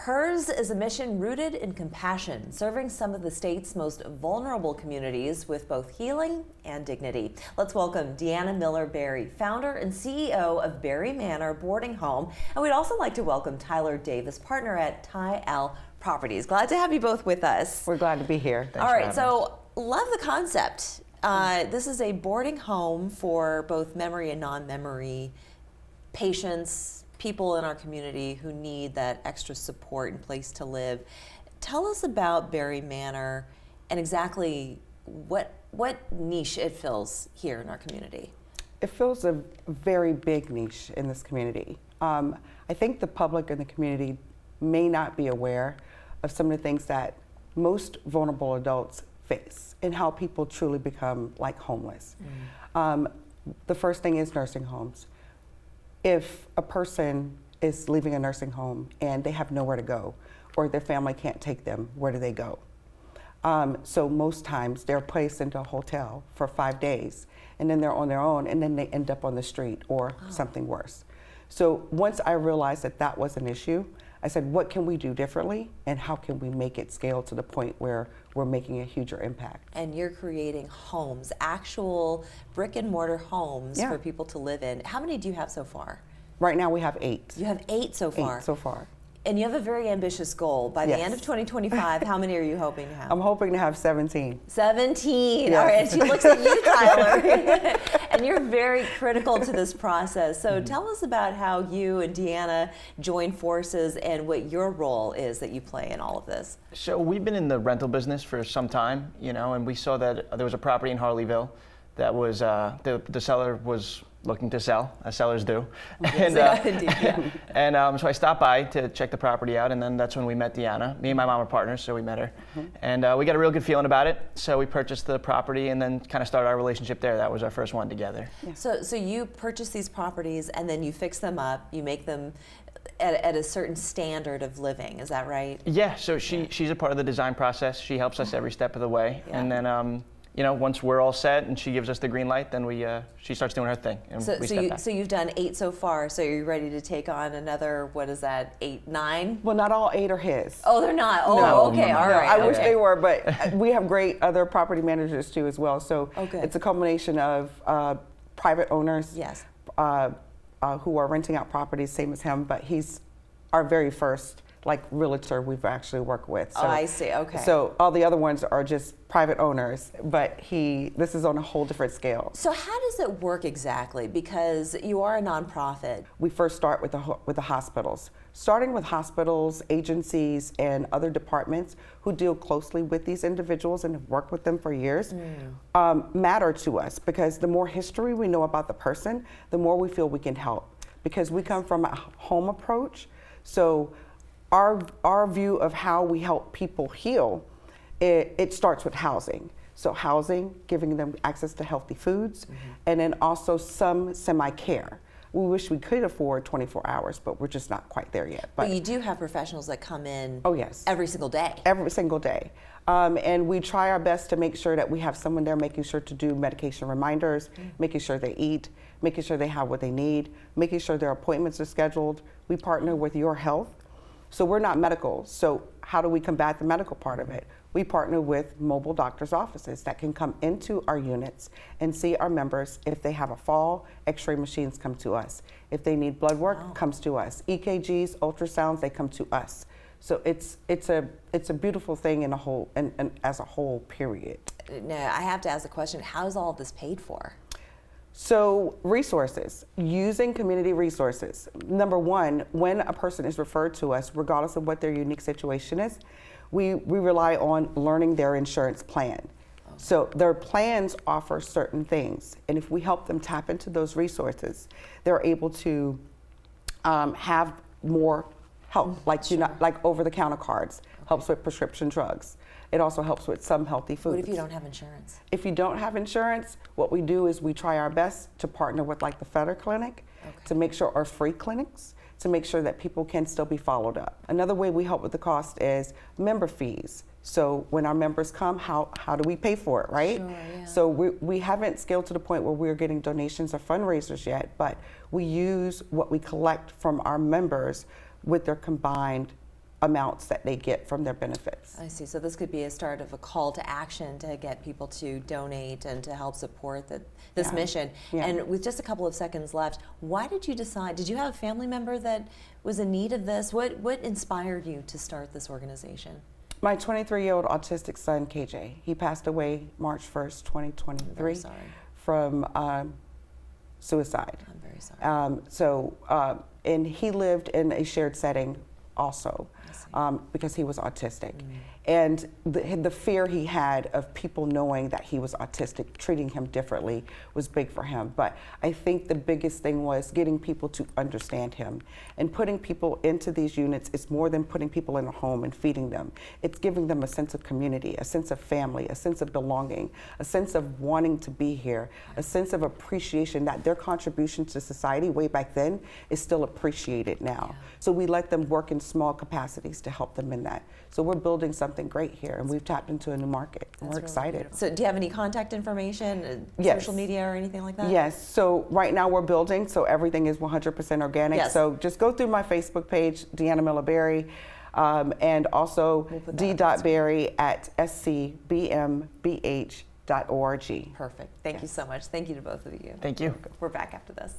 Hers is a mission rooted in compassion, serving some of the state's most vulnerable communities with both healing and dignity. Let's welcome Deanna Miller Berry, founder and CEO of Berry Manor Boarding Home. And we'd also like to welcome Tyler Davis, partner at Ty L Properties. Glad to have you both with us. We're glad to be here. All right, so love the concept. This is a boarding home for both memory and non-memory patients, people in our community who need that extra support and place to live. Tell us about Berry Manor and exactly what niche it fills here in our community. It fills a very big niche in this community. I think the public and the community may not be aware of some of the things that most vulnerable adults face and how people truly become like homeless. The first thing is nursing homes. If a person is leaving a nursing home and they have nowhere to go, or their family can't take them, where do they go? So most times they're placed into a hotel for 5 days, and then they're on their own, and then they end up on the street or something worse. So once I realized that that was an issue, I said, what can we do differently, and how can we make it scale to the point where we're making a huger impact? And you're creating homes, actual brick and mortar homes for people to live in. How many do you have so far? Right now we have 8. You have 8 so far? 8 so far. And you have a very ambitious goal. By the end of 2025, how many are you hoping to have? I'm hoping to have 17. 17. Yes. All right, she looks at you, Tyler. And you're very critical to this process. So tell us about how you and Deanna join forces and what your role is that you play in all of this. So we've been in the rental business for some time, and we saw that there was a property in Harleyville that was, the seller was looking to sell, as sellers do. And, so I stopped by to check the property out, and then that's when we met Deanna. Me and my mom are partners, so we met her. And we got a real good feeling about it, so we purchased the property and then kind of started our relationship there. That was our first one together. Yeah. So you purchase these properties and then you fix them up, you make them at a certain standard of living, is that right? Yeah, so she's a part of the design process. She helps us every step of the way. And then once we're all set and she gives us the green light, then she starts doing her thing. And so you've done 8 so far. So you're ready to take on another, what is that, 8, 9? Well, not all 8 are his. Oh, they're not. Oh, no, okay, all right. I wish they were, but we have great other property managers too as well. So it's a combination of private owners who are renting out properties, same as him, but he's our very first realtor we've actually worked with. So, I see, okay. So all the other ones are just private owners, but this is on a whole different scale. So how does it work exactly? Because you are a nonprofit. We first start with the hospitals. Starting with hospitals, agencies, and other departments who deal closely with these individuals and have worked with them for years matter to us, because the more history we know about the person, the more we feel we can help. Because we come from a home approach, so our view of how we help people heal, it starts with housing. So housing, giving them access to healthy foods, and then also some semi-care. We wish we could afford 24 hours, but we're just not quite there yet. But you do have professionals that come in every single day. Every single day. And we try our best to make sure that we have someone there making sure to do medication reminders, making sure they eat, making sure they have what they need, making sure their appointments are scheduled. We partner with Your Health. So we're not medical, so how do we combat the medical part of it? We partner with mobile doctor's offices that can come into our units and see our members. If they have a fall, x-ray machines come to us. If they need blood work, comes to us. EKGs, ultrasounds, they come to us. So it's a beautiful thing in a whole, and as a whole, period. Now, I have to ask the question, how is all of this paid for? So resources, using community resources. Number one, when a person is referred to us, regardless of what their unique situation is, we rely on learning their insurance plan. So their plans offer certain things, and if we help them tap into those resources, they're able to have more help, like over-the-counter cards, helps with prescription drugs. It also helps with some healthy foods. What if you don't have insurance? If you don't have insurance, what we do is we try our best to partner with the Feder Clinic to make sure, or free clinics, to make sure that people can still be followed up. Another way we help with the cost is member fees. So when our members come, how do we pay for it, right? Sure, yeah. So we haven't scaled to the point where we're getting donations or fundraisers yet, but we use what we collect from our members with their combined amounts that they get from their benefits. I see. So this could be a start of a call to action to get people to donate and to help support this mission. Yeah. And with just a couple of seconds left, why did you decide? Did you have a family member that was in need of this? What inspired you to start this organization? My 23-year-old autistic son, KJ, he passed away March 1st, 2023 I'm very sorry. from suicide. I'm very sorry. And he lived in a shared setting also because he was autistic. And the fear he had of people knowing that he was autistic, treating him differently, was big for him. But I think the biggest thing was getting people to understand him. And putting people into these units is more than putting people in a home and feeding them. It's giving them a sense of community, a sense of family, a sense of belonging, a sense of wanting to be here, a sense of appreciation that their contribution to society way back then is still appreciated now. Yeah. So we let them work in small capacities to help them in that. So we're building something great here, and we've tapped into a new market, and we're Really excited. beautiful. So do you have any contact information, Yes. social media or anything like that? Yes, so right now we're building, so everything is 100% organic. Yes. So just go through my Facebook page, Deanna Miller Berry, and also We'll put that up on the d.berry at scbmbh.org. Perfect. Thank you so much. Thank you to both of you. Thank you. We're back after this.